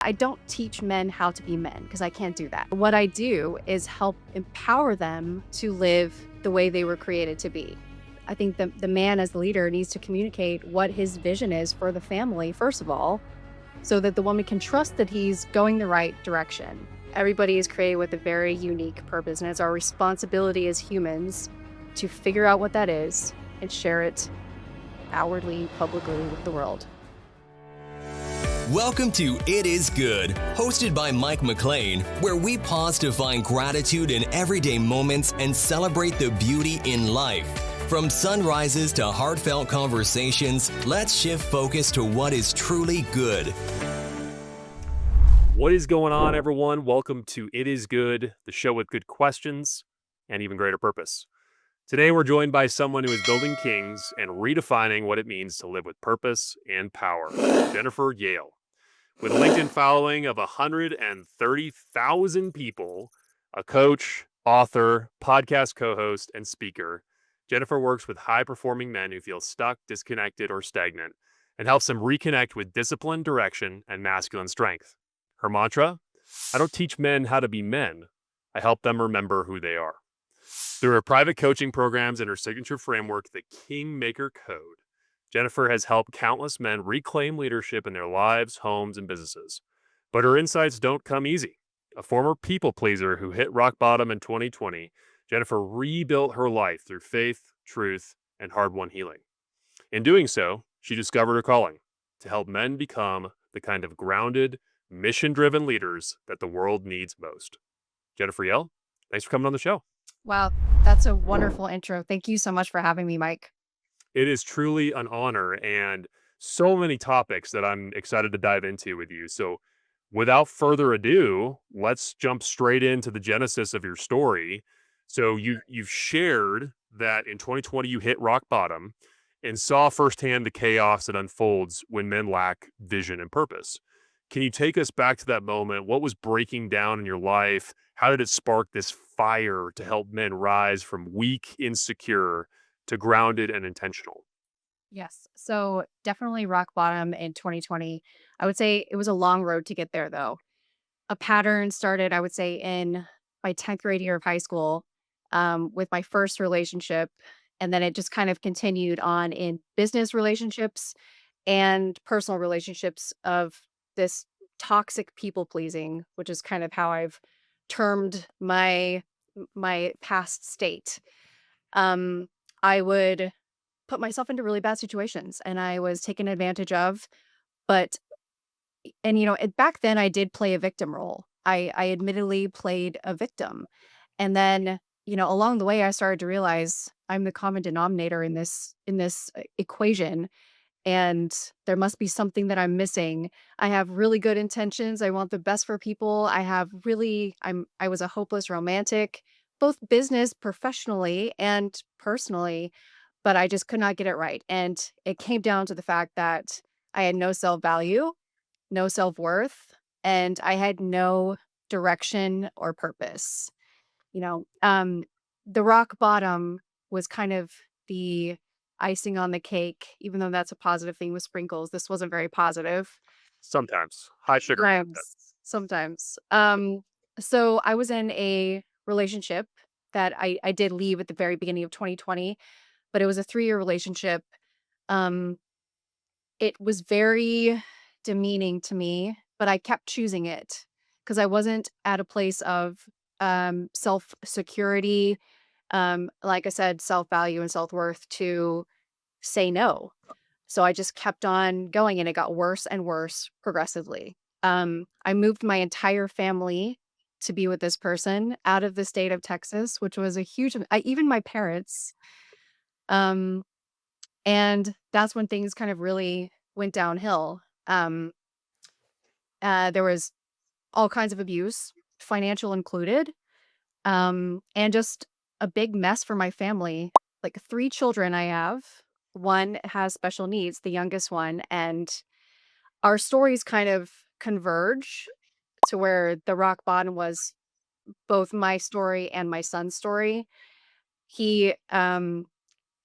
I don't teach men how to be men because I can't do that. What I do is help empower them to live the way they were created to be. I think the man as the leader needs to communicate what his vision is for the family, first of all, so that the woman can trust that he's going the right direction. Everybody is created with a very unique purpose, and it's our responsibility as humans to figure out what that is and share it outwardly, publicly with the world. Welcome to It Is Good, hosted by Mike McLean, where we pause to find gratitude in everyday moments and celebrate the beauty in life. From sunrises to heartfelt conversations, let's shift focus to what is truly good. What is going on, everyone? Welcome to It Is Good, the show with good questions and even greater purpose. Today, we're joined by someone who is building kings and redefining what it means to live with purpose and power, Jennifer Jehl. With a LinkedIn following of 130,000 people, a coach, author, podcast co-host, and speaker, Jennifer works with high-performing men who feel stuck, disconnected, or stagnant, and helps them reconnect with discipline, direction, and masculine strength. Her mantra: I don't teach men how to be men. I help them remember who they are. Through her private coaching programs and her signature framework, the Kingmaker Code, Jennifer has helped countless men reclaim leadership in their lives, homes, and businesses. But her insights don't come easy. A former people pleaser who hit rock bottom in 2020, Jennifer rebuilt her life through faith, truth, and hard-won healing. In doing so, she discovered her calling to help men become the kind of grounded, mission-driven leaders that the world needs most. Jennifer Jehl, thanks for coming on the show. Wow, that's a wonderful intro. Thank you so much for having me, Mike. It is truly an honor and so many topics that I'm excited to dive into with you. So without further ado, let's jump straight into the genesis of your story. So you've shared that in 2020 you hit rock bottom and saw firsthand the chaos that unfolds when men lack vision and purpose. Can you take us back to that moment? What was breaking down in your life? How did it spark this fire to help men rise from weak, insecure to grounded and intentional? Yes. So definitely rock bottom in 2020. I would say it was a long road to get there, though. A pattern started, I would say, in my 10th grade year of high school with my first relationship. And then it just kind of continued on in business relationships and personal relationships of this toxic people pleasing, which is kind of how I've termed my past state. Um, I would put myself into really bad situations and I was taken advantage of. But, back then I did play a victim role. I admittedly played a victim. And then, along the way, I started to realize I'm the common denominator in this equation. And there must be something that I'm missing. I have really good intentions. I want the best for people. I was a hopeless romantic, both business, professionally, and personally, but I just could not get it right. And it came down to the fact that I had no self-value, no self-worth, and I had no direction or purpose. You know, um, the rock bottom was kind of the icing on the cake, even though that's a positive thing with sprinkles. This wasn't very positive. Sometimes high sugar content. Sometimes. So I was in a relationship that I did leave at the very beginning of 2020, but it was a 3-year relationship. Um, it was very demeaning to me, but I kept choosing it because I wasn't at a place of self security, like I said, self value and self worth to say no. So I just kept on going and it got worse and worse progressively. I moved my entire family to be with this person out of the state of Texas, which was a huge, even my parents. Um, and that's when things kind of really went downhill. There was all kinds of abuse, financial included, and just a big mess for my family. Like 3 children I have. One has special needs, the youngest one, and our stories kind of converge to where the rock bottom was both my story and my son's story. He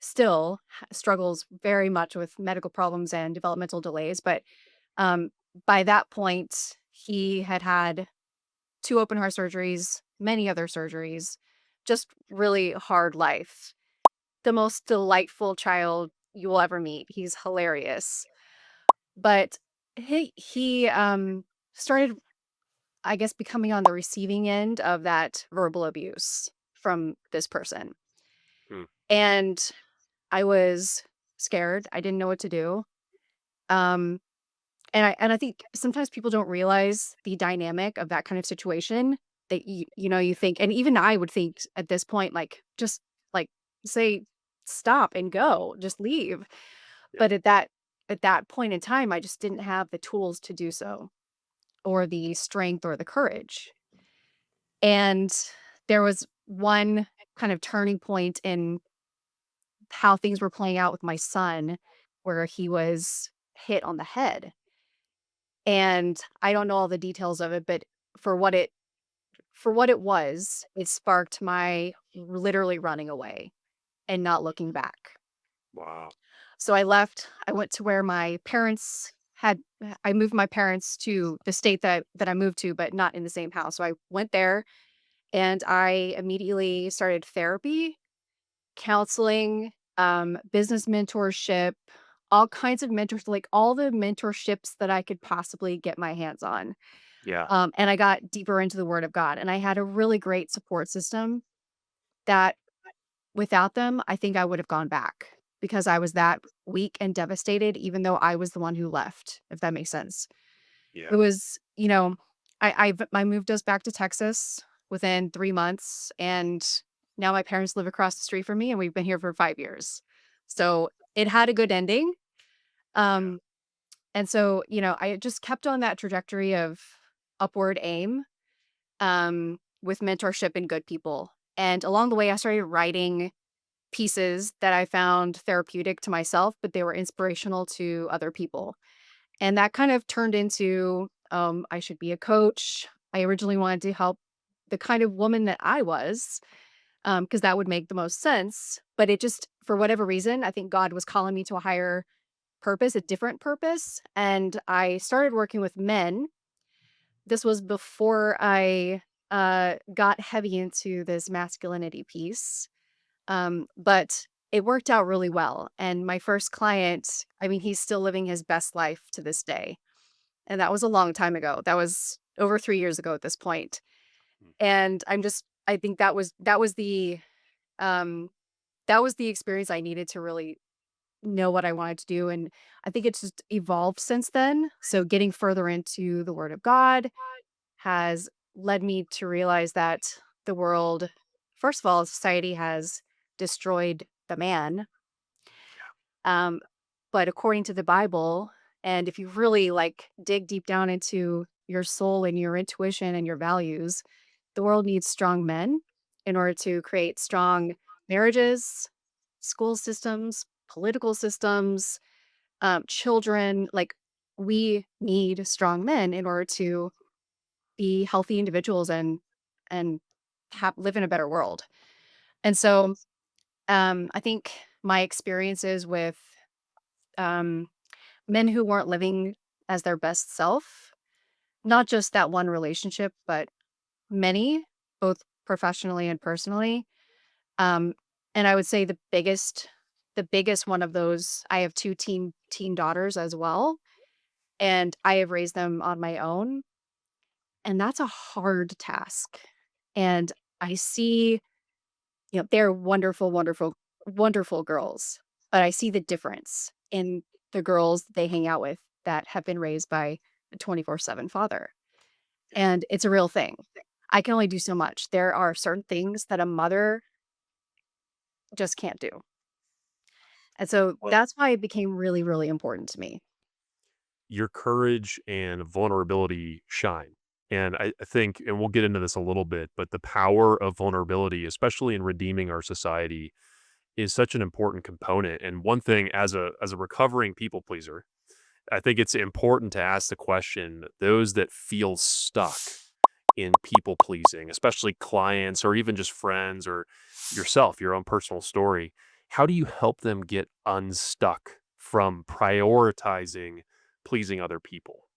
still struggles very much with medical problems and developmental delays, but um, by that point, He had had 2 open heart surgeries, many other surgeries, just really hard life. The most delightful child you will ever meet. He's hilarious. But he started, I guess, becoming on the receiving end of that verbal abuse from this person. Hmm. And I was scared. I didn't know what to do. Um, and I think sometimes people don't realize the dynamic of that kind of situation that you think, and even I would think at this point, like, just like say stop and go, just leave. Yeah. But at that point in time, I just didn't have the tools to do so or the strength or the courage. And there was one kind of turning point in how things were playing out with my son where he was hit on the head. And I don't know all the details of it, but for what it for what it was, it sparked my literally running away and not looking back. Wow. So I left, I went to where my parents had I moved my parents to the state that I moved to, but not in the same house. So I went there and I immediately started therapy, counseling, business mentorship, all kinds of mentors, like all the mentorships that I could possibly get my hands on. Yeah. And I got deeper into the Word of God, and I had a really great support system that without them, I think I would have gone back because I was that weak and devastated, even though I was the one who left, if that makes sense. It Yeah. was, I moved us back to Texas within 3 months, and now my parents live across the street from me, and we've been here for 5 years. So, it had a good ending, Yeah. um, and so, I just kept on that trajectory of upward aim, with mentorship and good people, and along the way, I started writing pieces that I found therapeutic to myself, but they were inspirational to other people. And that kind of turned into, I should be a coach. I originally wanted to help the kind of woman that I was, because that would make the most sense. But it just, for whatever reason, I think God was calling me to a higher purpose, a different purpose. And I started working with men. This was before I got heavy into this masculinity piece. But it worked out really well. And my first client, I mean, he's still living his best life to this day. And that was a long time ago. That was over 3 years ago at this point. Mm. And I think um that was the experience I needed to really know what I wanted to do. And I think it's just evolved since then. So getting further into the Word of God has led me to realize that the world, first of all, society has destroyed the man. Um, but according to the Bible, and if you really like dig deep down into your soul and your intuition and your values, the world needs strong men in order to create strong marriages, school systems, political systems, children. Like, we need strong men in order to be healthy individuals and live in a better world. And so, I think my experiences with um, men who weren't living as their best self, not just that one relationship, but many, both professionally and personally. Um, and I would say the biggest one of those, I have 2 teen daughters as well, and I have raised them on my own, and that's a hard task. And I see, they're wonderful, wonderful, wonderful girls, but I see the difference in the girls they hang out with that have been raised by a 24/7 father, Yeah. and it's a real thing. I can only do so much. There are certain things that a mother just can't do, and so Well, that's why it became really, really important to me. your courage and vulnerability shine. And I think, and we'll get into this a little bit, but the power of vulnerability, especially in redeeming our society, is such an important component. And one thing, as a recovering people pleaser, I think it's important to ask the question: those that feel stuck in people pleasing, especially clients or even just friends or yourself, your own personal story, how do you help them get unstuck from prioritizing pleasing other people?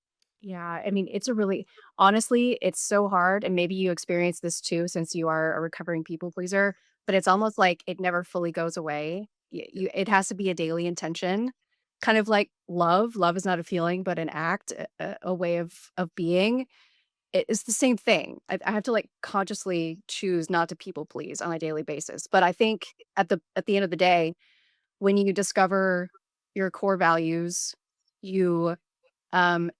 Yeah, I mean, it's a really honestly, it's so hard, and maybe you experience this too since you are a recovering people pleaser, but it's almost like it never fully goes away. It has to be a daily intention, kind of like love. Love is not a feeling, but an act, a way of being. It's the same thing. I have to like consciously choose not to people please on a daily basis. But I think at the end of the day, when you discover your core values, you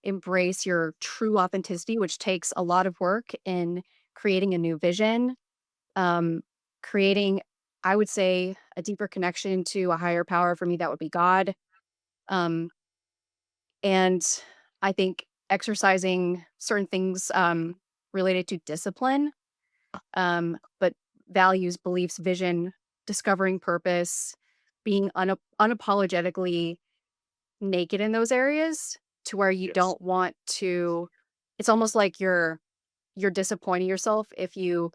embrace your true authenticity, which takes a lot of work in creating a new vision, um, creating, I would say, a deeper connection to a higher power. For me, that would be God. Um, and I think exercising certain things related to discipline, but values, beliefs, vision, discovering purpose, being unapologetically naked in those areas to where you Yes. don't want to it's almost like you're disappointing yourself if you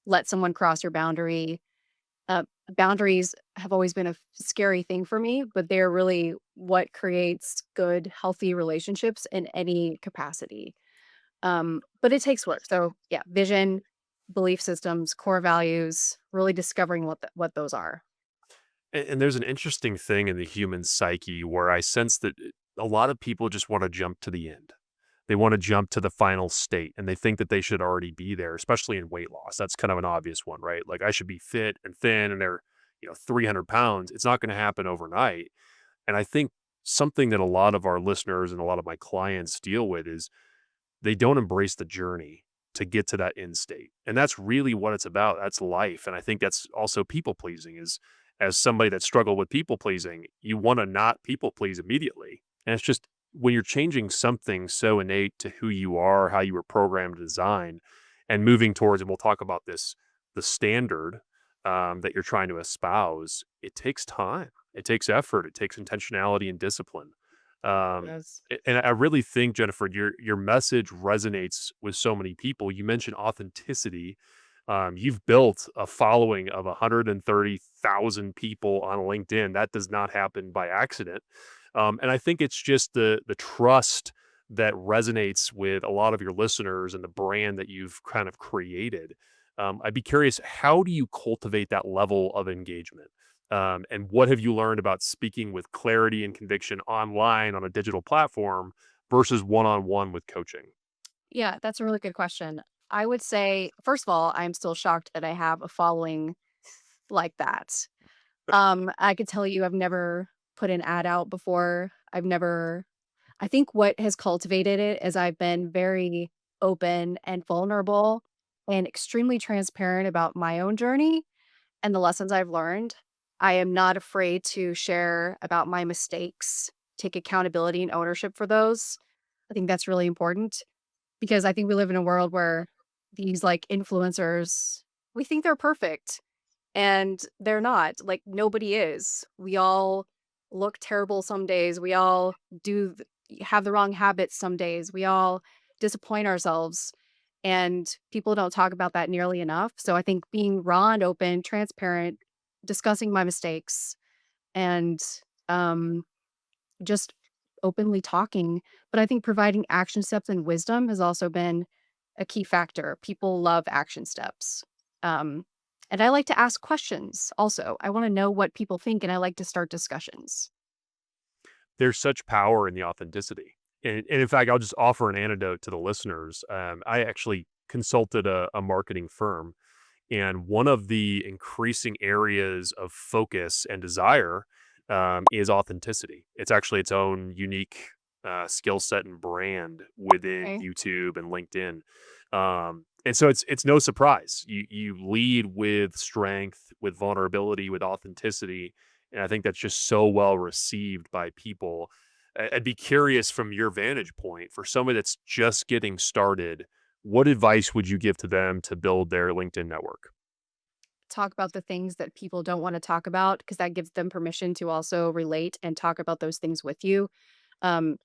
let someone cross your boundary. Boundaries have always been a scary thing for me, but they're really what creates good, healthy relationships in any capacity. But it takes work. So yeah, vision, belief systems, core values, really discovering what those are. And there's an interesting thing in the human psyche where I sense that a lot of people just want to jump to the end. They want to jump to the final state and they think that they should already be there, especially in weight loss. That's kind of an obvious one, right? Like I should be fit and thin and they're, 300 pounds. It's not going to happen overnight. And I think something that a lot of our listeners and a lot of my clients deal with is they don't embrace the journey to get to that end state. And that's really what it's about. That's life. And I think that's also people pleasing is as somebody that struggled with people pleasing, you want to not people please immediately. And it's just when you're changing something so innate to who you are, how you were programmed to design, and moving towards, and we'll talk about this, the standard that you're trying to espouse, it takes time. It takes effort. It takes intentionality and discipline. Um, Yes. and I really think, Jennifer, your message resonates with so many people. You mentioned authenticity. You've built a following of 130,000 people on LinkedIn. That does not happen by accident. And I think it's just the trust that resonates with a lot of your listeners and the brand that you've kind of created. I'd be curious, how do you cultivate that level of engagement? And what have you learned about speaking with clarity and conviction online on a digital platform versus one on one with coaching? Yeah, that's a really good question. I would say, first of all, I'm still shocked that I have a following like that. I could tell you I've never put an ad out before. I think what has cultivated it is I've been very open and vulnerable and extremely transparent about my own journey and the lessons I've learned. I am not afraid to share about my mistakes, take accountability and ownership for those. I think that's really important because I think we live in a world where these like influencers, we think they're perfect and they're not. Like nobody is. We all look terrible some days. We all do have the wrong habits some days. We all disappoint ourselves and people don't talk about that nearly enough. So I think being raw and open, transparent, discussing my mistakes and um just openly talking, but I think providing action steps and wisdom has also been a key factor. People love action steps. Um, and I like to ask questions also. I want to know what people think and I like to start discussions. There's such power in the authenticity. And in fact, I'll just offer an anecdote to the listeners. I actually consulted a marketing firm, and one of the increasing areas of focus and desire is authenticity. It's actually its own unique skill set and brand within Okay. YouTube and LinkedIn. And so it's no surprise. You lead with strength, with vulnerability, with authenticity, and I think that's just so well received by people. I'd be curious from your vantage point for somebody that's just getting started, what advice would you give to them to build their LinkedIn network? Talk about the things that people don't want to talk about because that gives them permission to also relate and talk about those things with you. Um,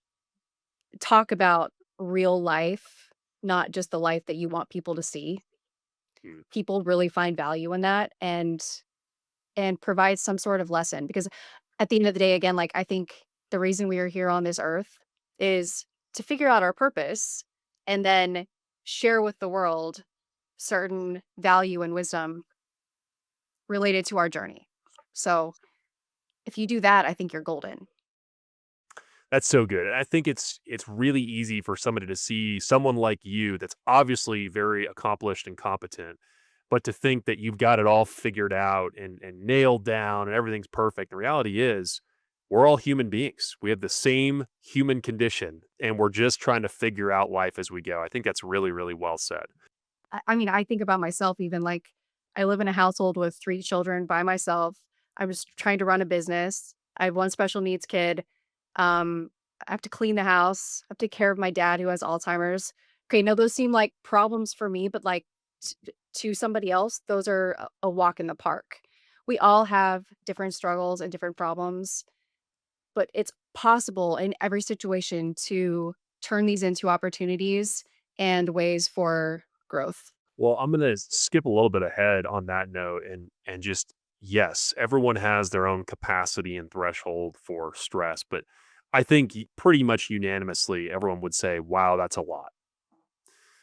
Talk about real life, not just the life that you want people to see. Mm. People really find value in that and provide some sort of lesson because at the end of the day, again, like I think the reason we are here on this earth is to figure out our purpose and then share with the world certain value and wisdom related to our journey. So if you do that, I think you're golden. That's so good. And I think it's really easy for somebody to see someone like you that's obviously very accomplished and competent, but to think that you've got it all figured out and nailed down and everything's perfect. The reality is we're all human beings. We have the same human condition and we're just trying to figure out life as we go. I think that's really, really well said. I mean, I think about myself even like I live in a household with 3 children by myself. I was trying to run a business. I have 1 special needs kid. I have to clean the house. I have to take care of my dad who has Alzheimer's. Okay, now those seem like problems for me, but like to somebody else, those are a walk in the park. We all have different struggles and different problems, but it's possible in every situation to turn these into opportunities and ways for growth. Well, I'm gonna skip a little bit ahead on that note and just yes, everyone has their own capacity and threshold for stress, but I think pretty much unanimously everyone would say, "Wow, that's a lot."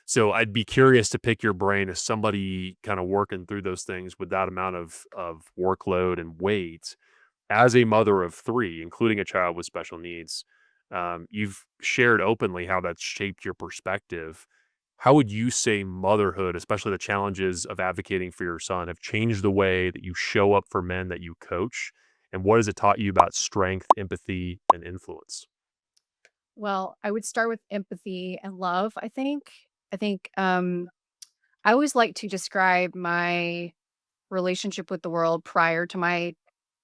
So I'd be curious to pick your brain as somebody kind of working through those things with that amount of workload and weight. As a mother of 3, including a child with special needs, you've shared openly how that's shaped your perspective. How would you say motherhood, especially the challenges of advocating for your son, have changed the way that you show up for men that you coach? And what has it taught you about strength, empathy, and influence? Well, I would start with empathy and love, I think. I think I always like to describe my relationship with the world prior to my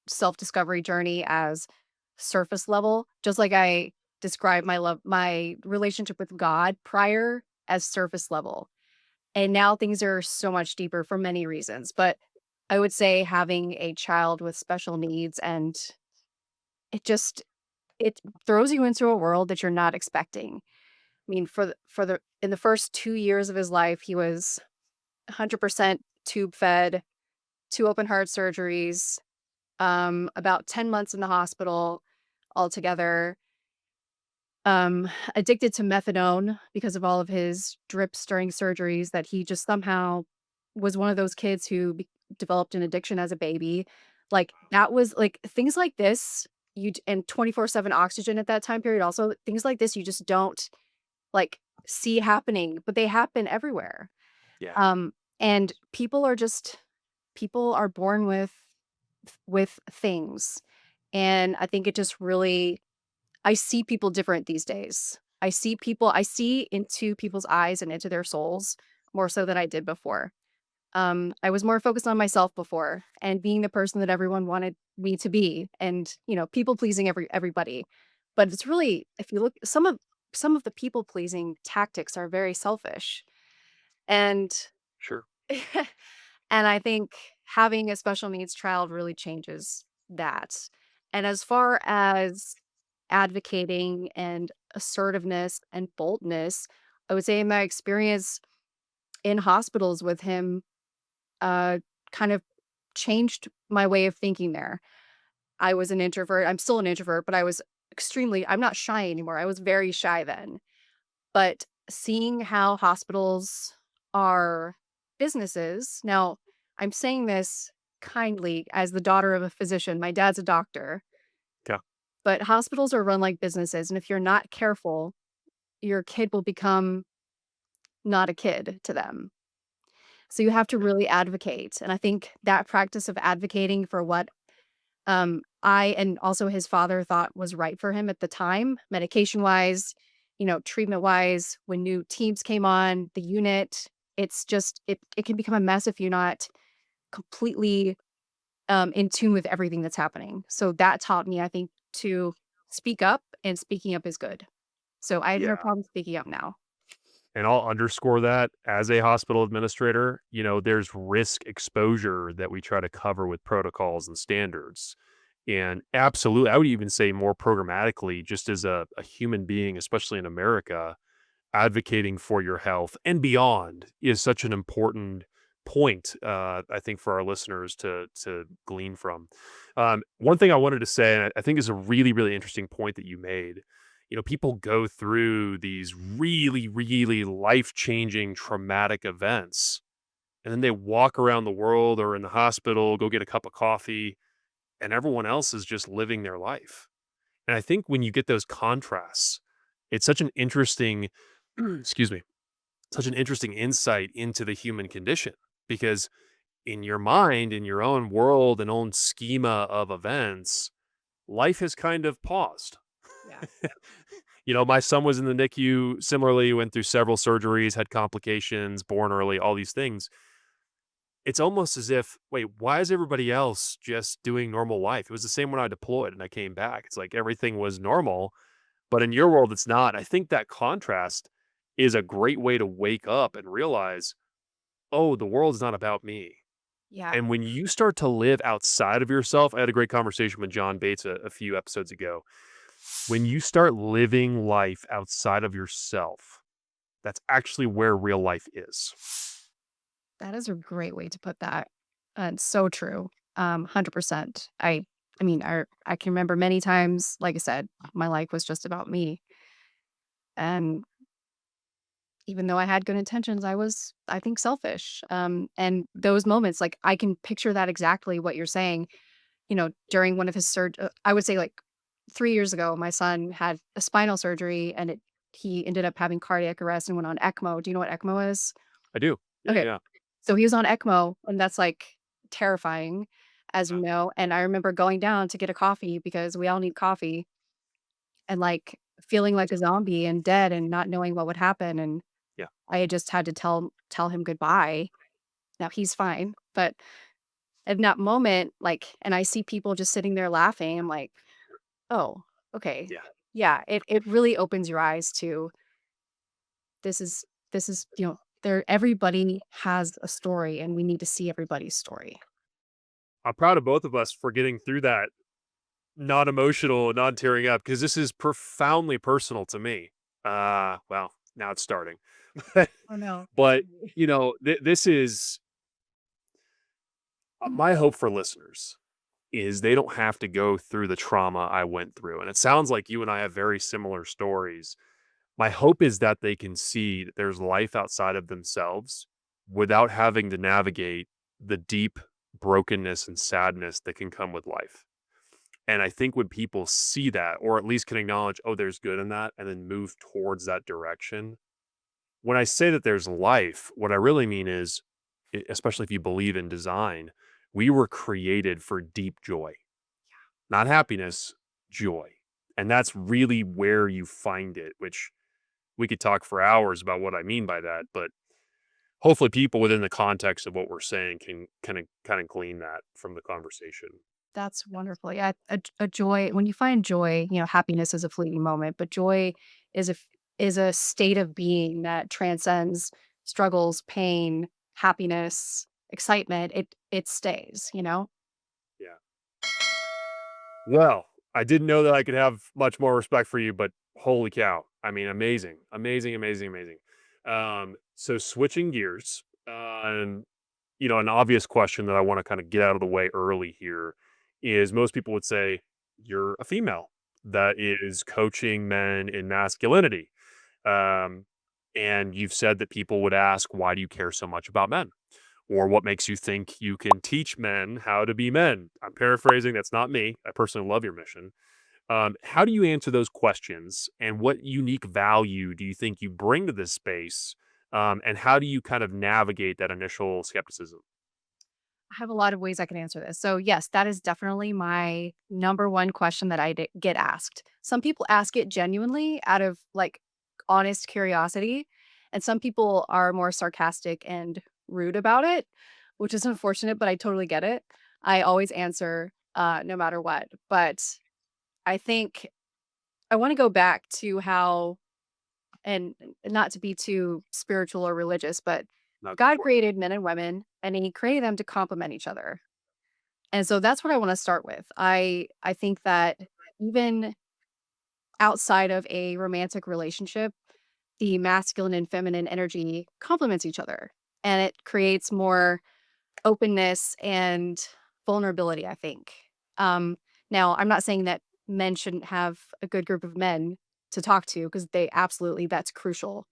self-discovery journey as surface level, just like I described my relationship with God prior as surface level. And now things are so much deeper for many reasons, but I would say having a child with special needs and it just it throws you into a world that you're not expecting. I mean, for the in the first 2 years of his life, he was 100% tube fed, 2 open heart surgeries, about 10 months in the hospital altogether, addicted to methadone because of all of his drips during surgeries that he just somehow was one of those kids who developed an addiction as a baby. Like that was like things like this and 24/7 oxygen at that time period also things like this you just don't like see happening, but they happen everywhere. Yeah, Um and people are born with things. And I think it just really I see people different these days. I see into people's eyes and into their souls more so than I did before. I was more focused on myself before and being the person that everyone wanted me to be and, people pleasing everybody. But it's really if you look some of the people pleasing tactics are very selfish. And sure. and I think having a special needs child really changes that. And as far as advocating and assertiveness and boldness, I would say in my experience in hospitals with him, uh, kind of changed my way of thinking there. I was an introvert. I'm still an introvert, but I'm not shy anymore. I was very shy then. But seeing how hospitals are businesses now, I'm saying this kindly as the daughter of a physician. My dad's a doctor, Yeah. but hospitals are run like businesses. And if you're not careful, your kid will become not a kid to them. So you have to really advocate. And I think that practice of advocating for what I and also his father thought was right for him at the time, medication wise, treatment wise, when new teams came on the unit, it's just it can become a mess if you're not completely in tune with everything that's happening. So that taught me, I think, to speak up and speaking up is good. So I have no Yeah. problem speaking up now. And I'll underscore that as a hospital administrator, there's risk exposure that we try to cover with protocols and standards. And absolutely, I would even say more programmatically, just as a human being, especially in America, advocating for your health and beyond is such an important point, I think, for our listeners to glean from. One thing I wanted to say, and I think is a really, really interesting point that you made, People go through these really, really life changing traumatic events, and then they walk around the world or in the hospital, go get a cup of coffee, and everyone else is just living their life. And I think when you get those contrasts, it's such an interesting, excuse me, such an interesting insight into the human condition because in your mind, in your own world and own schema of events, life has kind of paused. Yeah. My son was in the NICU, similarly, went through several surgeries, had complications, born early, all these things. It's almost as if, wait, why is everybody else just doing normal life? It was the same when I deployed and I came back. It's like everything was normal, but in your world, it's not. I think that contrast is a great way to wake up and realize, oh, the world's not about me. Yeah. And when you start to live outside of yourself, I had a great conversation with John Bates a few episodes ago. When you start living life outside of yourself, that's actually where real life is. That is a great way to put that. It's so true. 100%. I mean, I can remember many times, like I said, my life was just about me. And even though I had good intentions, I was, I think, selfish. And those moments, like I can picture that exactly what you're saying. During one of his I would say like 3 years ago, my son had a spinal surgery, and he ended up having cardiac arrest and went on ECMO. Do you know what ECMO is? I do. Yeah, Okay. yeah. So he was on ECMO, and that's, like, terrifying, as Yeah. you know, and I remember going down to get a coffee because we all need coffee, and, like, feeling like a zombie and dead and not knowing what would happen, and Yeah. I had just had to tell him goodbye. Now he's fine, but in that moment, like, and I see people just sitting there laughing, I'm like, "Oh, okay." Yeah. Yeah, it really opens your eyes to this is, there everybody has a story, and we need to see everybody's story. I'm proud of both of us for getting through that non emotional, non tearing up because this is profoundly personal to me. Well, now it's starting. Oh, no. But, this is my hope for listeners is they don't have to go through the trauma I went through. And it sounds like you and I have very similar stories. My hope is that they can see that there's life outside of themselves without having to navigate the deep brokenness and sadness that can come with life. And I think when people see that, or at least can acknowledge, oh, there's good in that, and then move towards that direction. When I say that there's life, what I really mean is, especially if you believe in design, we were created for deep joy, not happiness, joy. And that's really where you find it, which we could talk for hours about what I mean by that. But hopefully, people within the context of what we're saying can kind of glean that from the conversation. That's wonderful. Yeah, a joy, when you find joy, happiness is a fleeting moment, but joy is is a state of being that transcends struggles, pain, happiness, excitement. It stays. Yeah. Well, I didn't know that I could have much more respect for you, but holy cow. I mean, amazing, amazing, amazing, amazing. So switching gears, and an obvious question that I want to kind of get out of the way early here is most people would say you're a female that is coaching men in masculinity. Um, and you've said that people would ask, why do you care so much about men? Or what makes you think you can teach men how to be men? I'm paraphrasing. That's not me. I personally love your mission. How do you answer those questions? And what unique value do you think you bring to this space? And how do you kind of navigate that initial skepticism? I have a lot of ways I can answer this. So, yes, that is definitely my number one question that get asked. Some people ask it genuinely out of like honest curiosity, and some people are more sarcastic and rude about it, which is unfortunate, but I totally get it. I always answer no matter what. But I think I want to go back to how, and not to be too spiritual or religious, but No, go God for it. created men and women, and he created them to complement each other. And so that's what I wanna start with. I think that even outside of a romantic relationship, the masculine and feminine energy complements each other, and it creates more openness and vulnerability, I think. Now I'm not saying that men shouldn't have a good group of men. to talk to because they absolutely that's crucial.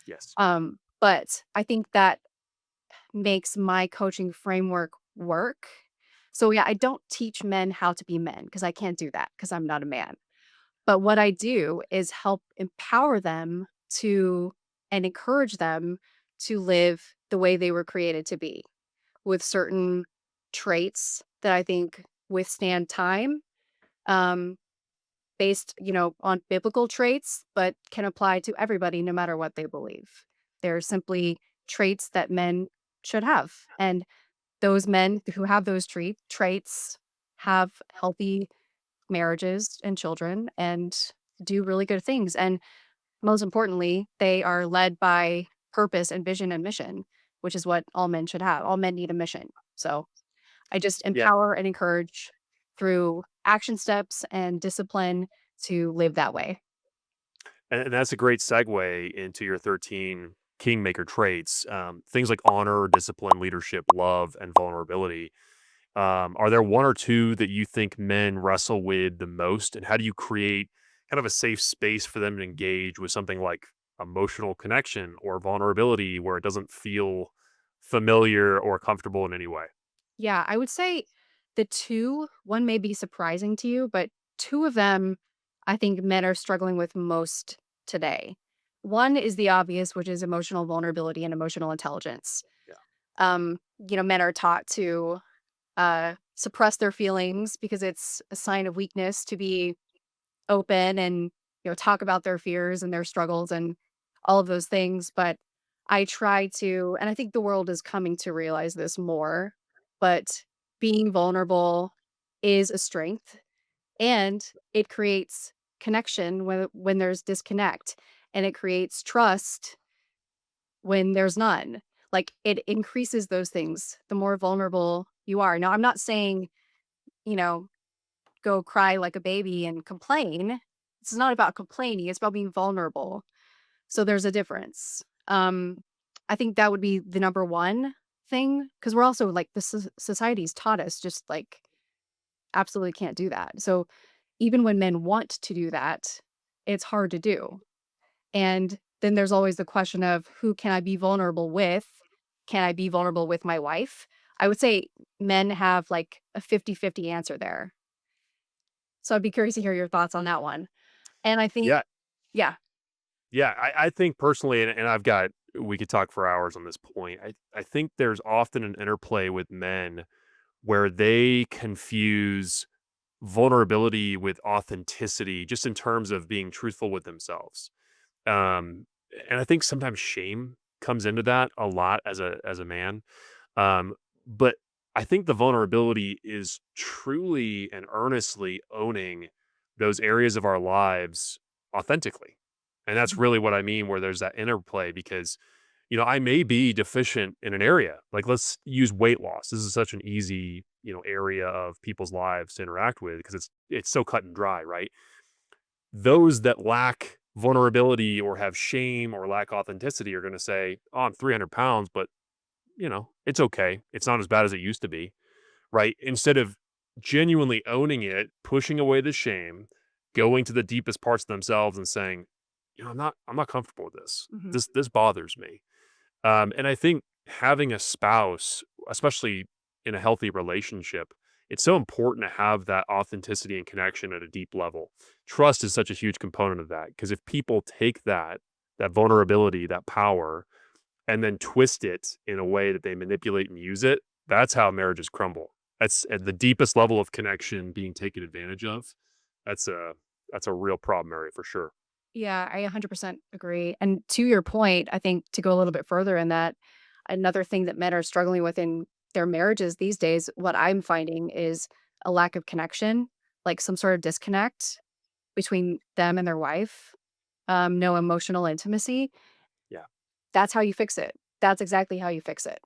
Yes. But I think that makes my coaching framework work. So yeah, I don't teach men how to be men because I can't do that because I'm not a man. But what I do is help empower them to and encourage them to live the way they were created to be with certain traits that I think withstand time, um, based, on biblical traits, but can apply to everybody no matter what they believe. They're simply traits that men should have. And those men who have those traits have healthy marriages and children and do really good things. And most importantly, they are led by purpose and vision and mission, which is what all men should have. All men need a mission. So I just Yeah. empower and encourage through action steps and discipline to live that way. And that's a great segue into your 13 kingmaker traits. Things like honor, discipline, leadership, love, and vulnerability. Are there one or two that you think men wrestle with the most? And how do you create kind of a safe space for them to engage with something like emotional connection or vulnerability where it doesn't feel familiar or comfortable in any way? Yeah, I would say the two, one may be surprising to you, but two of them I think men are struggling with most today. One is the obvious, which is emotional vulnerability and emotional intelligence. Yeah. Men are taught to suppress their feelings because it's a sign of weakness to be open and talk about their fears and their struggles and all of those things. But I try to, and I think the world is coming to realize this more, but being vulnerable is a strength and it creates connection when there's disconnect, and it creates trust when there's none. Like, it increases those things the more vulnerable you are. Now I'm not saying, you know go cry like a baby and complain. It's not about complaining, it's about being vulnerable. So there's a difference. I think that would be the number one thing because we're also like the society's taught us just like absolutely can't do that. So even when men want to do that, it's hard to do. And then there's always the question of who can I be vulnerable with? Can I be vulnerable with my wife? I would say men have like a 50-50 answer there. So I'd be curious to hear your thoughts on that one. And I think Yeah. yeah. Yeah. I think personally, and I've got, we could talk for hours on this point. I think there's often an interplay with men where they confuse vulnerability with authenticity just in terms of being truthful with themselves. Um, and I think sometimes shame comes into that a lot as a man. But I think the vulnerability is truly and earnestly owning those areas of our lives authentically. And that's Mhm. really what I mean, where there's that interplay because, I may be deficient in an area. Like let's use weight loss. This is such an easy, area of people's lives to interact with because it's so cut and dry, right? Those that lack vulnerability or have shame or lack authenticity are going to say, "Oh, I'm 300 pounds, but it's okay. It's not as bad as it used to be." Right? Instead of genuinely owning it, pushing away the shame, going to the deepest parts of themselves and saying, I'm not comfortable with this. Mhm. This bothers me. And I think having a spouse, especially in a healthy relationship, it's so important to have that authenticity and connection at a deep level. Trust is such a huge component of that because if people take that vulnerability, that power, and then twist it in a way that they manipulate and use it, that's how marriages crumble. That's at the deepest level of connection being taken advantage of. That's a that's a real problem area for sure. Yeah, I 100% agree. And to your point, I think to go a little bit further in that, another thing that men are struggling with in their marriages these days, what I'm finding is a lack of connection, like some sort of disconnect between them and their wife, no emotional intimacy. Yeah. That's how you fix it. That's exactly how you fix it.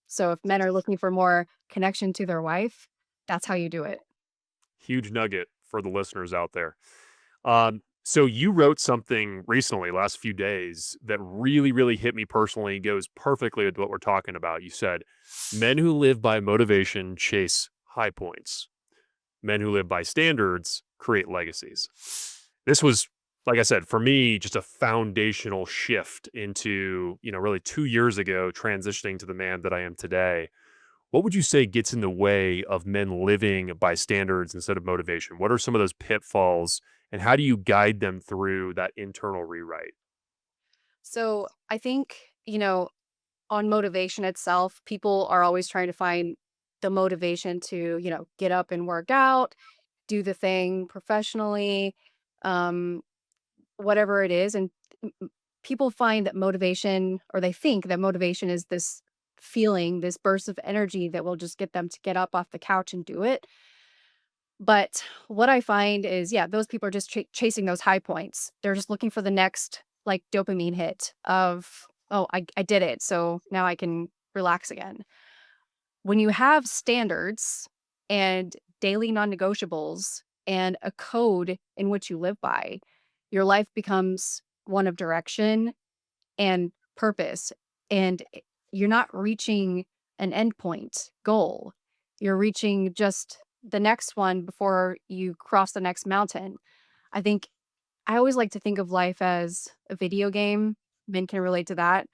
So if men are looking for more connection to their wife, that's how you do it. Huge nugget for the listeners out there. So you wrote something recently, last few days, that really, really hit me personally, goes perfectly with what we're talking about. You said, men who live by motivation chase high points. Men who live by standards create legacies. This was like I said, for me, just a foundational shift into, really 2 years ago, transitioning to the man that I am today. What would you say gets in the way of men living by standards instead of motivation? What are some of those pitfalls, and how do you guide them through that internal rewrite? So I think, on motivation itself, people are always trying to find the motivation to, get up and work out, do the thing professionally, um, whatever it is. And people find that motivation, or they think that motivation is this feeling, this burst of energy that will just get them to get up off the couch and do it. But what I find is, yeah, those people are just chasing those high points. They're just looking for the next like dopamine hit of, oh, I did it. So now I can relax again. When you have standards and daily non negotiables and a code in which you live by, your life becomes one of direction and purpose. And you're not reaching an endpoint goal. You're reaching just the next one before you cross the next mountain. I think I always like to think of life as a video game. Men can relate to that.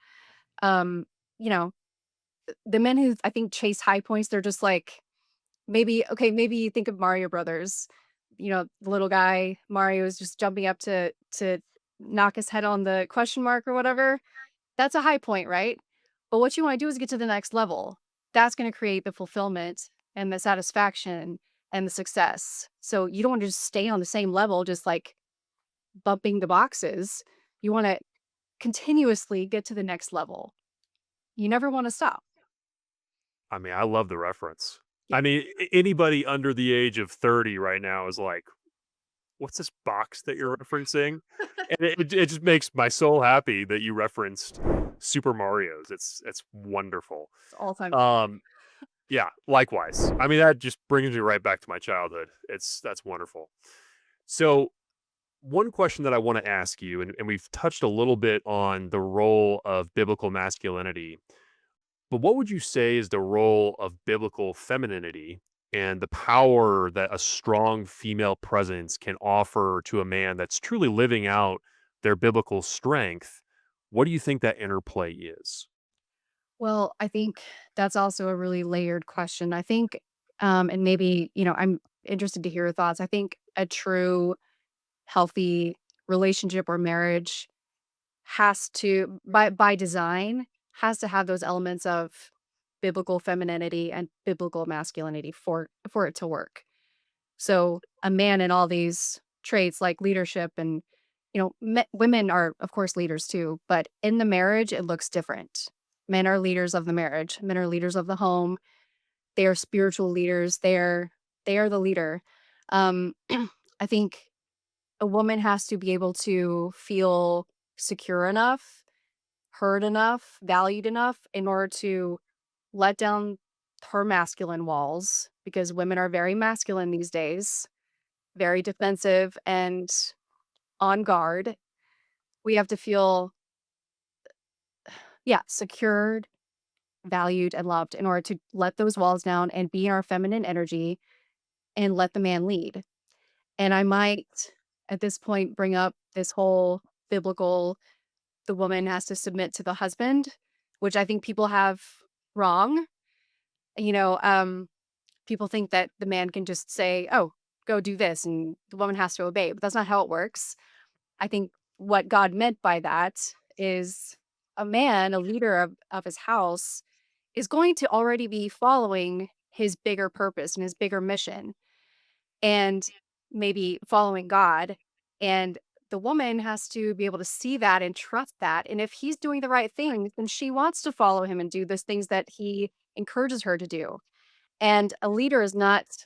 Um, you know, the men who I think chase high points, they're just like maybe okay, maybe think of Mario Brothers. The little guy Mario is just jumping up to knock his head on the question mark or whatever. That's a high point, right? But what you wanna do is get to the next level. That's gonna create the fulfillment and the satisfaction and the success. So you don't wanna just stay on the same level, just, like, bumping the boxes. You wanna continuously get to the next level. You never wanna stop. I mean, I love the reference. Yeah. I mean, anybody under the age of 30 right now is like, "What's this box that you're referencing?" And it just makes my soul happy that you referenced Super Mario's. It's wonderful. It's all-time favorite. Um, yeah, likewise. I mean, that just brings me right back to my childhood. That's wonderful. So, one question that I wanna ask you, and we've touched a little bit on the role of biblical masculinity, but what would you say is the role of biblical femininity and the power that a strong female presence can offer to a man that's truly living out their biblical strength? What do you think that interplay is? Well, I think that's also a really layered question. I think, and maybe, I'm interested to hear your thoughts. I think a true healthy relationship or marriage has to by design has to have those elements of biblical femininity and biblical masculinity for it to work. So a man in all these traits like leadership and women are of course leaders too, but in the marriage it looks different. Men are leaders of the marriage. Men are leaders of the home. They are spiritual leaders. They are the leader. Um, I think a woman has to be able to feel secure enough, heard enough, valued enough in order to let down her masculine walls because women are very masculine these days, very defensive and on guard. We have to feel, yeah, secured, valued, and loved in order to let those walls down and be in our feminine energy and let the man lead. And I might, at this point, bring up this whole biblical the woman has to submit to the husband, which I think people have wrong. You know, um, People think that the man can just say, "Oh, go do this," and the woman has to obey, but that's not how it works. I think what God meant by that is a man, a leader of his house, is going to already be following his bigger purpose and his bigger mission and maybe following God. And the woman has to be able to see that and trust that. And if he's doing the right things, then she wants to follow him and do those things that he encourages her to do. And a leader is not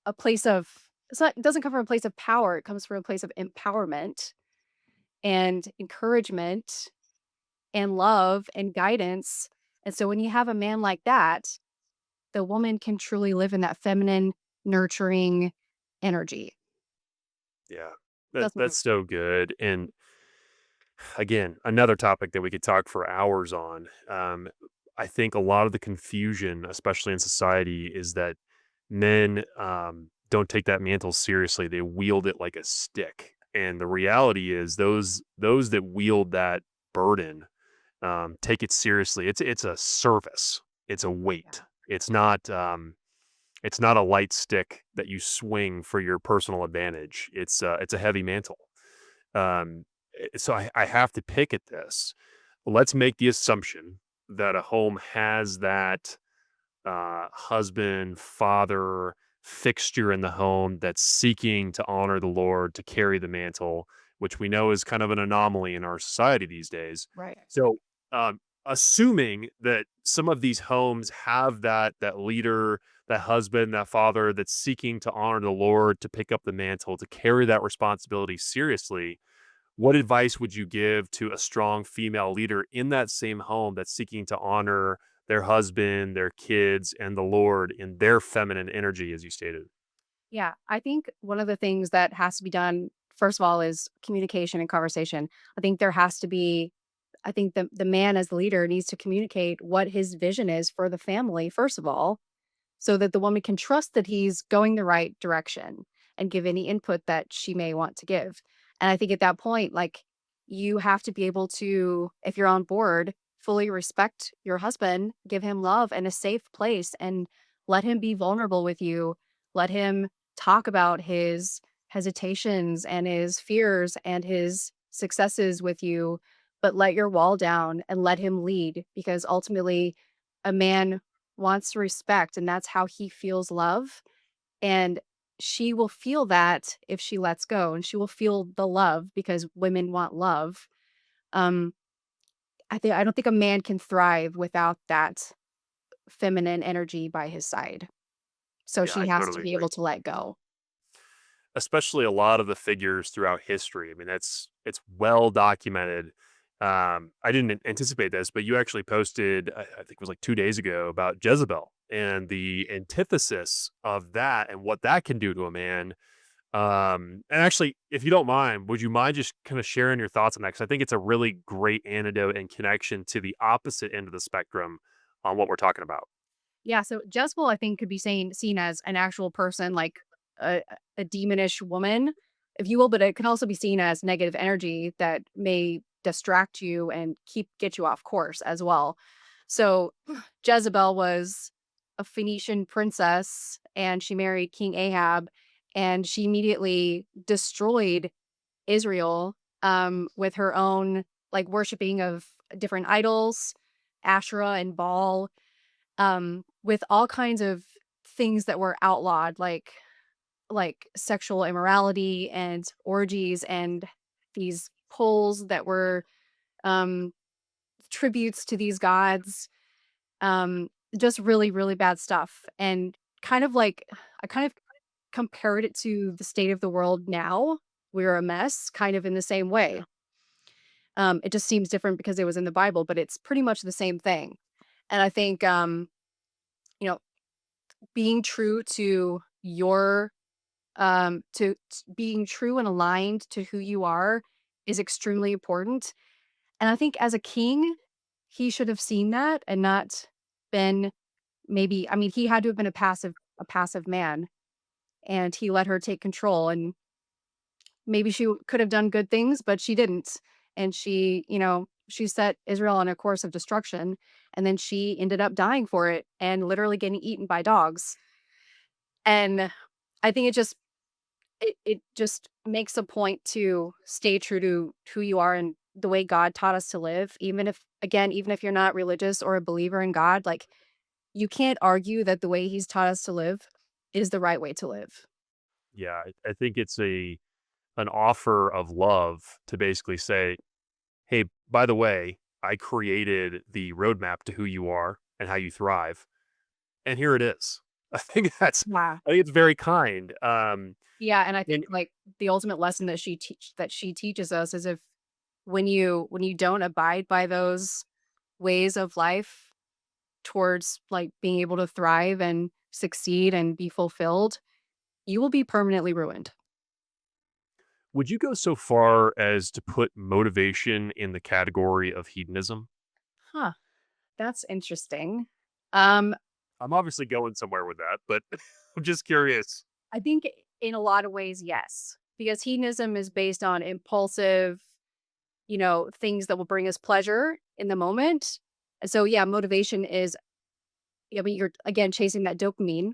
a place of it doesn't come from a place of power. It comes from a place of empowerment and encouragement and love and guidance. And so when you have a man like that, the woman can truly live in that feminine, nurturing energy. Yeah, That's my that's so good. And again, another topic that we could talk for hours on. I think a lot of the confusion, especially in society, is that men don't take that mantle seriously. They wield it like a stick. And the reality is those that wield that burden take it seriously. It's a service. It's a weight. Yeah. It's not a light stick that you swing for your personal advantage. It's a heavy mantle. So I have to pick at this. Let's make the assumption that a home has that husband, father fixture in the home that's seeking to honor the Lord, to carry the mantle, which we know is kind of an anomaly in our society these days. Right. So, assuming that some of these homes have that leader, that husband, that father that's seeking to honor the Lord, to pick up the mantle, to carry that responsibility seriously, what advice would you give to a strong female leader in that same home that's seeking to honor their husband, their kids, and the Lord in their feminine energy, as you stated? Yeah, I think one of the things that has to be done, first of all, is communication and conversation. I think there has to be I think the man as the leader needs to communicate what his vision is for the family, first of all, so that the woman can trust that he's going the right direction and give any input that she may want to give. And I think at that point, like, you have to be able to, if you're on board, fully respect your husband, give him love and a safe place, and let him be vulnerable with you. Let him talk about his hesitations and his fears and his successes with you, but let your wall down and let him lead, because ultimately a man wants respect, and that's how he feels love, and she will feel that if she lets go, and she will feel the love because women want love. Um, I don't think a man can thrive without that feminine energy by his side. So Yeah, she I has to totally be agree. able to let go. Especially a lot of the figures throughout history. I mean, it's well documented. I didn't anticipate this, but you actually posted, I think it was like 2 days ago, about Jezebel and the antithesis of that and what that can do to a man. And actually, if you don't mind, would you mind just kind of sharing your thoughts on that? Because I think it's a really great antidote and connection to the opposite end of the spectrum on what we're talking about. Yeah, so Jezebel, I think, could be seen as an actual person, like a a demonish woman, if you will, but it can also be seen as negative energy that may distract you and get you off course as well. So Jezebel was a Phoenician princess, and she married King Ahab, and she immediately destroyed Israel, with her own, like, worshiping of different idols, Asherah and Baal, with all kinds of things that were outlawed, like sexual immorality and orgies and these poles that were, um, tributes to these gods, um, just really, really bad stuff, and kind of like I kind of compared it to the state of the world now. We're a mess, kind of in the same way. Yeah. It just seems different because it was in the Bible, but it's pretty much the same thing. And I think, you know, being true to your being true and aligned to who you are is extremely important. And I think as a king, he should have seen that and not been, maybe, I mean, he had to have been a passive man, and he let her take control, and maybe she could have done good things, but she didn't. And she set Israel on a course of destruction, and then she ended up dying for it and literally getting eaten by dogs. And I think it just makes a point to stay true to who you are and the way God taught us to live, even if, again, even if you're not religious or a believer in God, like, you can't argue that the way he's taught us to live is the right way to live. Yeah, I think it's an offer of love to basically say, "Hey, by the way, I created the roadmap to who you are and how you thrive, and here it is." I think that's Yeah. I think it's very kind. Yeah, and I think, And like, the ultimate lesson that she teaches us is, if when you don't abide by those ways of life towards, like, being able to thrive and succeed and be fulfilled, you will be permanently ruined. would you go so far as to put motivation in the category of hedonism? Huh, that's interesting. Um, I'm obviously going somewhere with that, but I'm just curious. I think in a lot of ways, yes. because hedonism is based on impulsive, things that will bring us pleasure in the moment. And so, yeah, motivation is, I mean, you're again chasing that dopamine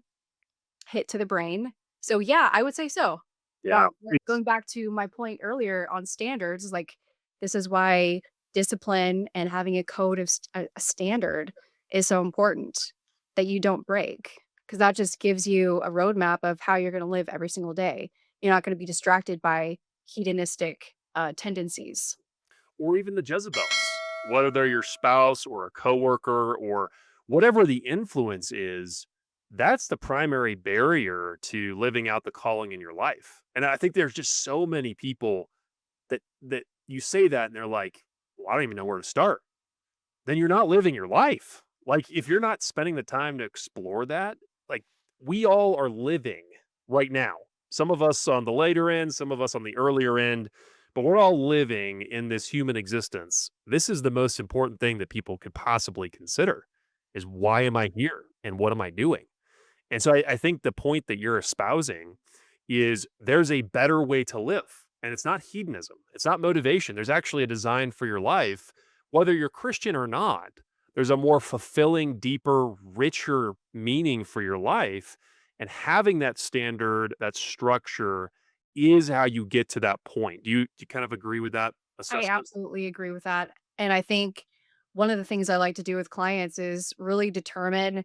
hit to the brain. So, yeah, I would say so. Yeah. Now, going back to my point earlier on standards, is like this is why discipline and having a code of a standard is so important that you don't break, because that just gives you a roadmap of how you're going to live every single day. You're not going to be distracted by hedonistic tendencies. Or even the Jezebels, whether they're your spouse or a coworker or whatever the influence is, that's the primary barrier to living out the calling in your life. And I think there's just so many people that you say that and they're like, well, I don't even know where to start. Then you're not living your life. Like if you're not spending the time to explore that, like we all are living right now. Some of us on the later end, some of us on the earlier end, but we're all living in this human existence. This is the most important thing that people could possibly consider is why am I here and what am I doing? And so I think the point that you're espousing is there's a better way to live. And it's not hedonism. It's not motivation. There's actually a design for your life, whether you're Christian or not. There's a more fulfilling, deeper, richer meaning for your life. And having that standard, that structure is how you get to that point. Do you kind of agree with that I assessment? absolutely agree with that. And I think one of the things I like to do with clients is really determine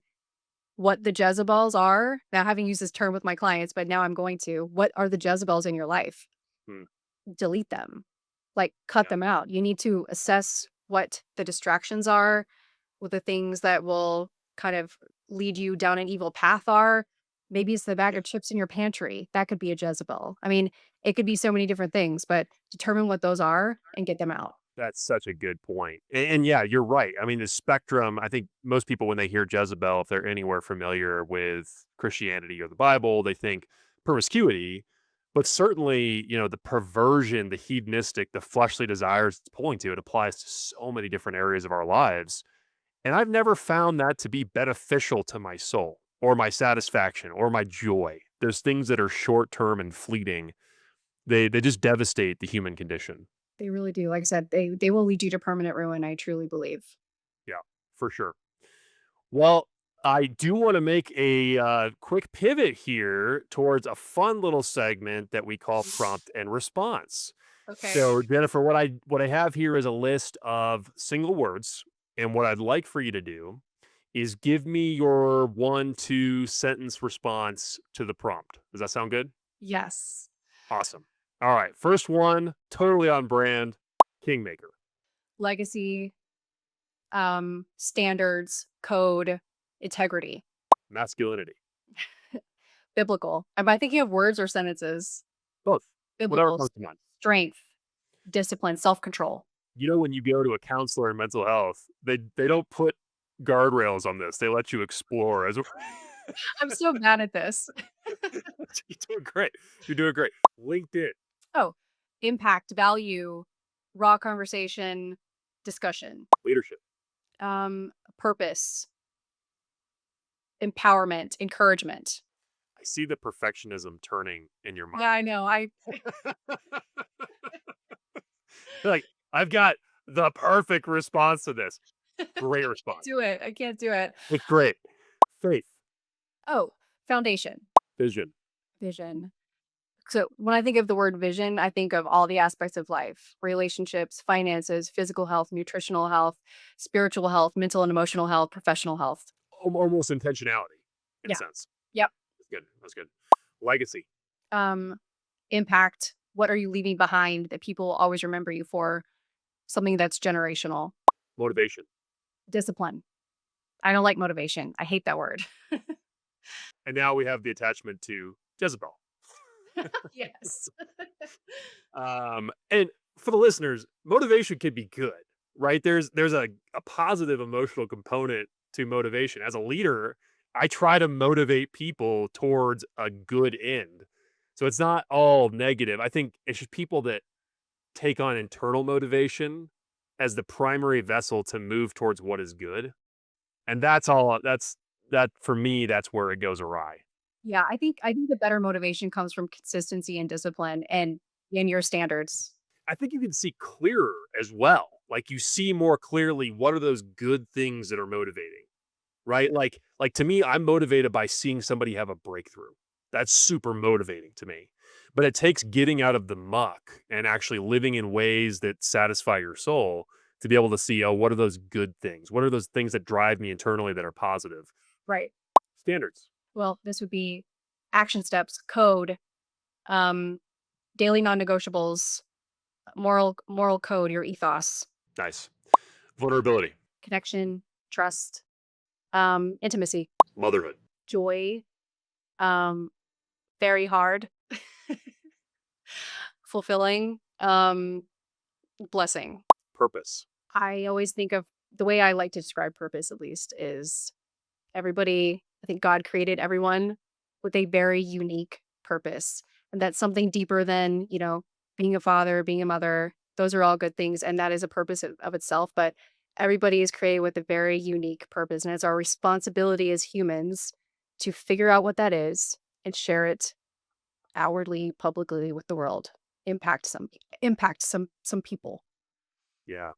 what the Jezebels are. Now, I haven't used this term with my clients, but now I'm going to. What are the Jezebels in your life? Hmm. Delete them, like cut Yeah. them out. You need to assess what the distractions are, what the things that will kind of lead you down an evil path are. Maybe it's the bag Yeah. of chips in your pantry. That could be a Jezebel. I mean, it could be so many different things, but determine what those are and get them out. That's such a good point. And yeah, you're right. I mean, the spectrum, I think most people, when they hear Jezebel, if they're anywhere familiar with Christianity or the Bible, they think promiscuity. But certainly, the perversion, the hedonistic, the fleshly desires it's pulling to, it applies to so many different areas of our lives. And I've never found that to be beneficial to my soul or my satisfaction or my joy. There's things that are short term and fleeting. They just devastate the human condition. They really do. Like I said, they will lead you to permanent ruin, I truly believe. Yeah, for sure. Well, I do want to make a quick pivot here towards a fun little segment that we call prompt and response. Okay. So, Jennifer, what I have here is a list of single words, and what I'd like for you to do is give me your 1, 2 sentence response to the prompt. Does that sound good? Yes. Awesome. All right, first one, totally on brand, Kingmaker, Legacy, standards, code, integrity, masculinity, biblical. Am I thinking of words or sentences? both, whatever Biblical, comes to mind. strength, discipline, self-control. When you go to a counselor in mental health, they don't put guardrails on this. They let you explore as I'm so bad at this. You're doing great. You're doing great. LinkedIn, Oh, impact, value, raw conversation, discussion, leadership. purpose, empowerment, encouragement. I see the perfectionism turning in your mind. Yeah, I know. I You're like, I've got the perfect response to this. Great can't response. do it. I can't do it. It's great. Faith, Oh, foundation, vision, vision. So when I think of the word vision, I think of all the aspects of life, relationships, finances, physical health, nutritional health, spiritual health, mental and emotional health, professional health. almost intentionality in a Yeah. sense. Yep. That's good. That's good. Legacy, Um, impact. What are you leaving behind that people always remember you for? Something that's generational. motivation. Discipline. I don't like motivation. I hate that word. And now we have the attachment to Jezebel. Yes. And for the listeners, motivation can be good, right? There's a positive emotional component to motivation. As a leader, I try to motivate people towards a good end. So it's not all negative. I think it's just people that take on internal motivation as the primary vessel to move towards what is good. And that's all that for me, that's where it goes awry. Yeah, I think the better motivation comes from consistency and discipline and in your standards. I think you can see clearer as well. Like you see more clearly what are those good things that are motivating, right? Like to me, I'm motivated by seeing somebody have a breakthrough. That's super motivating to me. But it takes getting out of the muck and actually living in ways that satisfy your soul to be able to see, oh, what are those good things? What are those things that drive me internally that are positive? Right. Standards. Well, this would be action steps, code, um, daily non-negotiables, moral code, your ethos, Nice. Vulnerability. connection, trust, intimacy, Motherhood. joy, um, very hard, fulfilling, blessing. Purpose. I always think of the way I like to describe purpose, at least, is everybody, I think God created everyone with a very unique purpose. And that's something deeper than, being a father, being a mother. Those are all good things. And that is a purpose of itself. But everybody is created with a very unique purpose. And it's our responsibility as humans to figure out what that is and share it outwardly, publicly with the world. Impact some people. Yeah.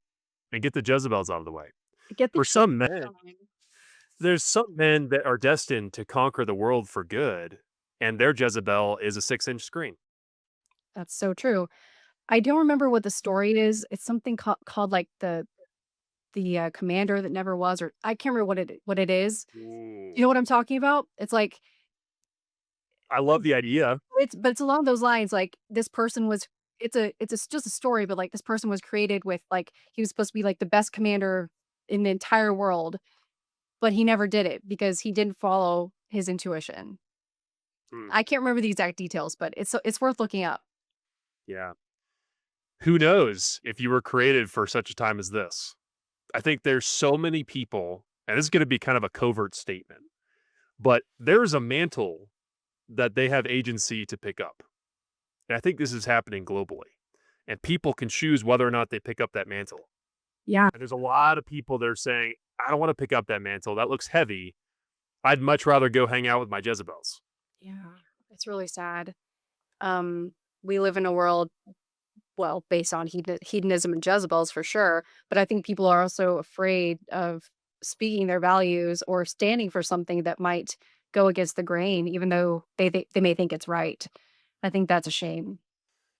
And get the Jezebels out of the way. Get the For some men, going. there's some men that are destined to conquer the world for good, and their Jezebel is a 6-inch screen. That's so true. I don't remember what the story is. It's something called like the commander that never was, or I can't remember what it is. Ooh. You know what I'm talking about? It's like I love the idea. it's along those lines. Like this person was. Just a story, but like this person was created with like he was supposed to be like the best commander in the entire world, but he never did it because he didn't follow his intuition. Mm, I can't remember the exact details, but it's worth looking up. yeah. Who knows if you were created for such a time as this? I think there's so many people, and this is going to be kind of a covert statement, but there's a mantle that they have agency to pick up. And I think this is happening globally. And people can choose whether or not they pick up that mantle. Yeah. And there's a lot of people that are saying, I don't want to pick up that mantle. That looks heavy. I'd much rather go hang out with my Jezebels. Yeah, it's really sad. We live in a world, well, based on hedonism and Jezebels for sure, but I think people are also afraid of speaking their values or standing for something that might go against the grain, even though they may think it's right. I think that's a shame.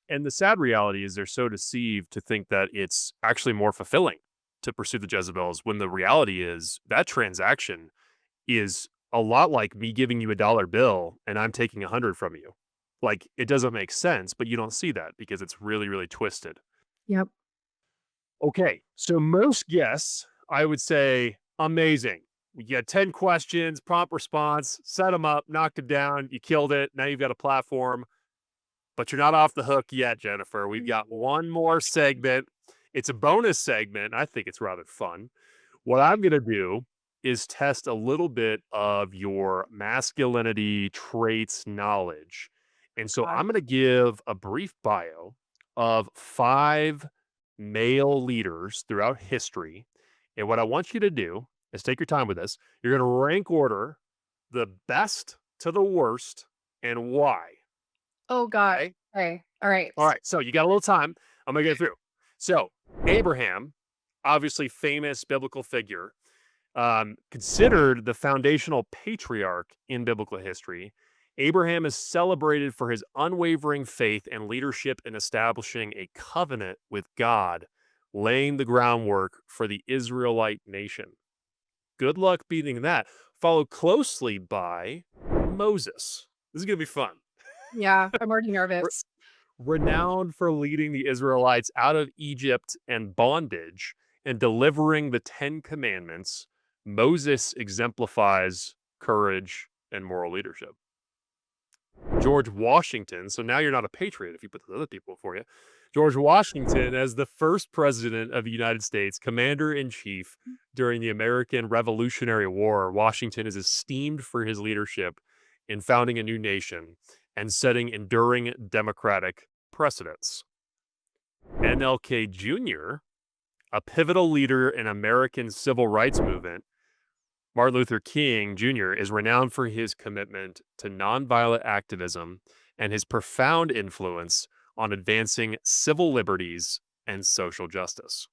And the sad reality is they're so deceived to think that it's actually more fulfilling to pursue the Jezebels when the reality is that transaction is a lot like me giving you a dollar bill and I'm taking 100 from you. Like it doesn't make sense, but you don't see that because it's really, really twisted. Yep. Okay. So most guests, I would say amazing. You had 10 questions, prompt response, set them up, knocked them down. You killed it. Now you've got a platform. But you're not off the hook yet, Jennifer. We've got one more segment. It's a bonus segment. I think it's rather fun. What I'm going to do is test a little bit of your masculinity traits knowledge. And so God. I'm going to give a brief bio of 5 male leaders throughout history. And what I want you to do is take your time with this. You're going to rank order the best to the worst and why. Oh God. Okay. Okay. All right. All right. So you got a little time. I'm going to get through. So Abraham, obviously famous biblical figure, considered the foundational patriarch in biblical history. Abraham is celebrated for his unwavering faith and leadership in establishing a covenant with God, laying the groundwork for the Israelite nation. Good luck beating that. Followed closely by Moses. This is going to be fun. Yeah, I'm already nervous. Renowned for leading the Israelites out of Egypt and bondage and delivering the 10 Commandments, Moses exemplifies courage and moral leadership. George Washington, so now you're not a patriot if you put those other people before you. George Washington, as the first president of the United States, commander in chief during the American Revolutionary War, Washington is esteemed for his leadership in founding a new nation and setting enduring democratic precedents. MLK Jr., a pivotal leader in American civil rights movement, Martin Luther King Jr. is renowned for his commitment to nonviolent activism and his profound influence on advancing civil liberties and social justice.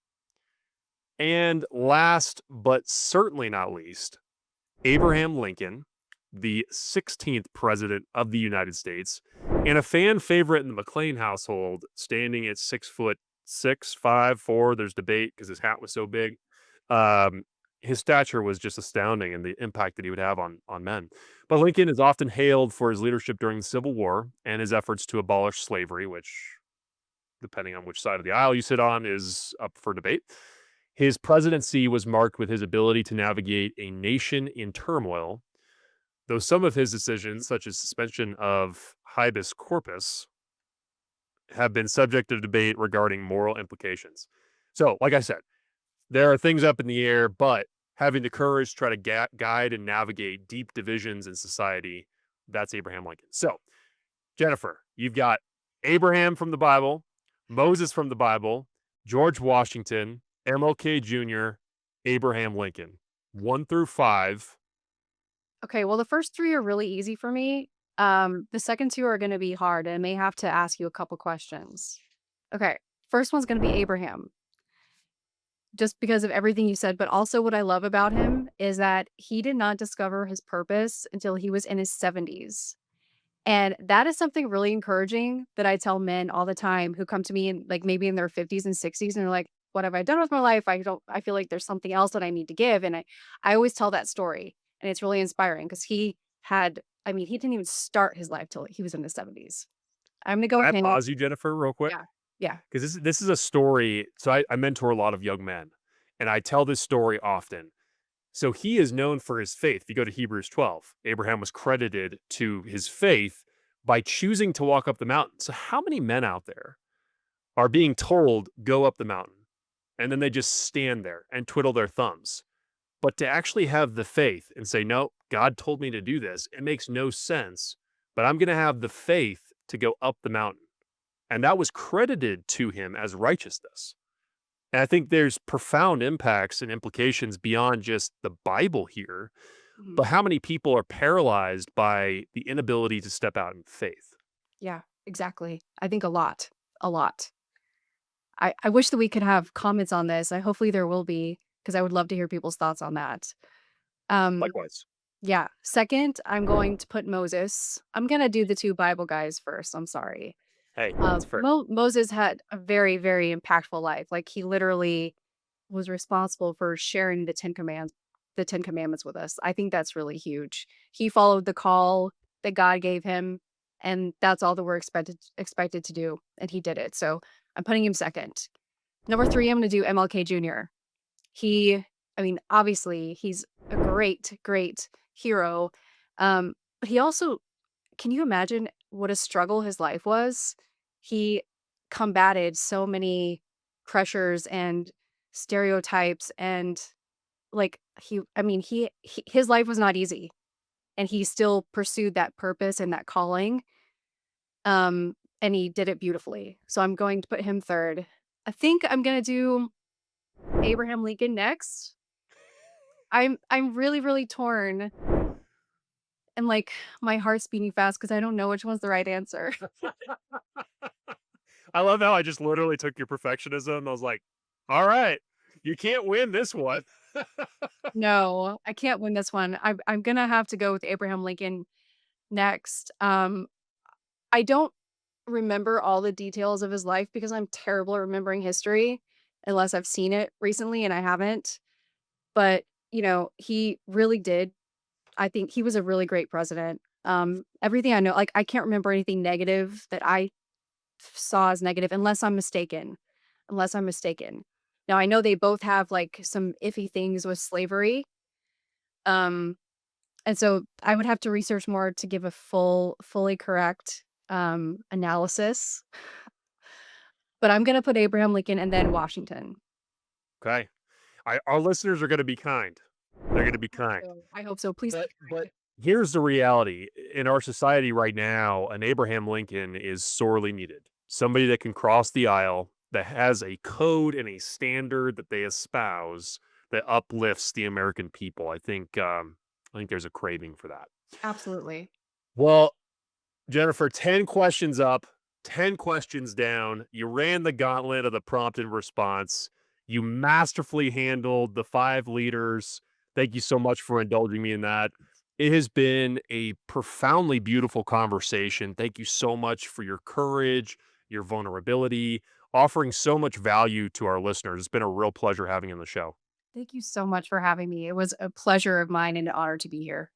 And last but certainly not least, Abraham Lincoln, the 16th president of the United States, and a fan favorite in the McLean household, standing at 6'6", 5'4". There's debate because his hat was so big. Um, his stature was just astounding and the impact that he would have on men. But Lincoln is often hailed for his leadership during the Civil War and his efforts to abolish slavery, which, depending on which side of the aisle you sit on, is up for debate. His presidency was marked with his ability to navigate a nation in turmoil, though some of his decisions, such as suspension of habeas corpus, have been subject to debate regarding moral implications. So, like I said, there are things up in the air, but having the courage to try to guide and navigate deep divisions in society, that's Abraham Lincoln. So, Jennifer, you've got Abraham from the Bible, Moses from the Bible, George Washington, MLK Jr., Abraham Lincoln. 1 through 5. Okay, well, the first 3 are really easy for me. The second 2 are gonna be hard, and I may have to ask you a couple questions. Okay, first one's gonna be Abraham, just because of everything you said, but also what I love about him is that he did not discover his purpose until he was in his 70s. And that is something really encouraging that I tell men all the time who come to me and like maybe in their 50s and 60s and they're like, what have I done with my life? I feel like there's something else that I need to give. And I always tell that story. And it's really inspiring because he didn't even start his life till he was in his 70s. I'm gonna go Can with I him. pause you, Jennifer, real quick? Yeah. Yeah. Because this is a story. So I mentor a lot of young men, and I tell this story often. So he is known for his faith. If you go to Hebrews 12, Abraham was credited to his faith by choosing to walk up the mountain. So how many men out there are being told, go up the mountain, and then they just stand there and twiddle their thumbs? But to actually have the faith and say, no, God told me to do this, it makes no sense, but I'm going to have the faith to go up the mountain. And that was credited to him as righteousness. And I think there's profound impacts and implications beyond just the Bible here, Mhm. but how many people are paralyzed by the inability to step out in faith? Yeah, exactly. I think a lot. A lot. I wish that we could have comments on this. I hopefully there will be, because I would love to hear people's thoughts on that. Um, Likewise. yeah. Second, I'm going to put Moses. I'm gonna do the 2 Bible guys first. I'm sorry. Hey, that's fair. Moses had a very, very impactful life. Like he literally was responsible for sharing the 10 commandments with us. I think that's really huge. He followed the call that God gave him, and that's all that we're expected to do, and he did it. So I'm putting him second. Number 3, I'm gonna do MLK Jr. He obviously, he's a great, great hero. But he also can you imagine what a struggle his life was? He combated so many pressures and stereotypes and like his life was not easy and he still pursued that purpose and that calling. And he did it beautifully. So I'm going to put him third. I think I'm going to do Abraham Lincoln next. I'm really really torn and like my heart's beating fast because I don't know which one's the right answer. I love how I just literally took your perfectionism. I was like, all right, you can't win this one. No, I can't win this one. I'm gonna have to go with Abraham Lincoln next. I don't remember all the details of his life because I'm terrible at remembering history unless I've seen it recently and I haven't. But, he really did. I think he was a really great president. Everything I know, like I can't remember anything negative that I saw as negative unless I'm mistaken. Unless I'm mistaken. Now I know they both have like some iffy things with slavery. Um, and so I would have to research more to give a fully correct analysis. But I'm gonna put Abraham Lincoln and then Washington. Okay. Our listeners are going to be kind. They're going to be kind. So I hope so. Please. But here's the reality. In our society right now, an Abraham Lincoln is sorely needed. Somebody that can cross the aisle, that has a code and a standard that they espouse that uplifts the American people. I think there's a craving for that. Absolutely. Well, Jennifer, 10 questions up, 10 questions down. You ran the gauntlet of the prompt and response. You masterfully handled the 5 leaders. Thank you so much for indulging me in that. It has been a profoundly beautiful conversation. Thank you so much for your courage, your vulnerability, offering so much value to our listeners. It's been a real pleasure having you on the show. Thank you so much for having me. It was a pleasure of mine and an honor to be here.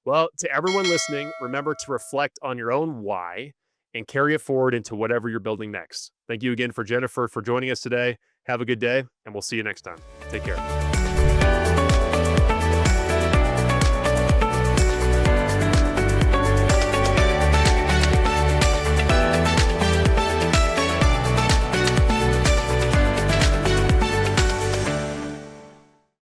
Well, to everyone listening, remember to reflect on your own why and carry it forward into whatever you're building next. Thank you again for Jennifer for joining us today. Have a good day, and we'll see you next time. Take care.